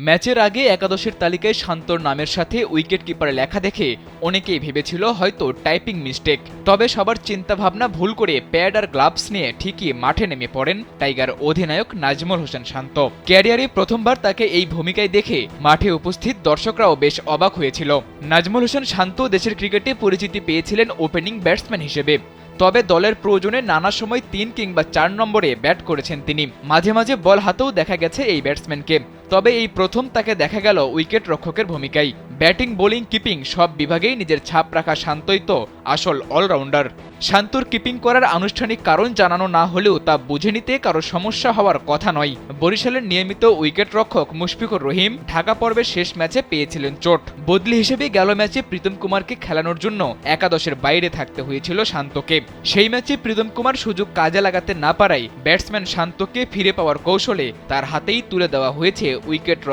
ম্যাচের আগে একাদশের তালিকায় শান্তর নামের সাথে উইকেট কিপারের লেখা দেখে অনেকেই ভেবেছিল হয়তো টাইপিং মিস্টেক। তবে সবার চিন্তাভাবনা ভুল করে প্যাড আর গ্লাভস নিয়ে ঠিকই মাঠে নেমে পড়েন টাইগার অধিনায়ক নাজমুল হোসেন শান্ত। ক্যারিয়ারে প্রথমবার তাকে এই ভূমিকায় দেখে মাঠে উপস্থিত দর্শকরাও বেশ অবাক হয়েছিল। নাজমুল হোসেন শান্ত দেশের ক্রিকেটে পরিচিতি পেয়েছিলেন ওপেনিং ব্যাটসম্যান হিসেবে। তবে দলের প্রয়োজনে নানা সময় ৩ কিংবা ৪ নম্বরে ব্যাট করেছেন তিনি। মাঝে মাঝে বল হাতেও দেখা গেছে এই ব্যাটসম্যানকে। তবে এই প্রথম তাকে দেখা গেল উইকেট রক্ষকের ভূমিকায়। ব্যাটিং বোলিং কিপিং সব বিভাগেই নিজের ছাপ রাখা শান্তই তো আসল অলরাউন্ডার। শান্তর কিপিং করার আনুষ্ঠানিক কারণ জানানো না হলেও তা বুঝে নিতে কারো সমস্যা হওয়ার কথা নয়। বরিশালের নিয়মিত উইকেট রক্ষক মুশফিকুর রহিম ঢাকা পর্বের শেষ ম্যাচে পেয়েছিলেন চোট। বদলি হিসেবে গেল ম্যাচে প্রীতম কুমারকে খেলানোর জন্য একাদশের বাইরে থাকতে হয়েছিল শান্তকে। সেই ম্যাচে প্রীতম কুমার সুযোগ কাজে লাগাতে না পারায় ব্যাটসম্যান শান্তকে ফিরে পাওয়ার কৌশলে তার হাতেই তুলে দেওয়া হয়েছে উইকেট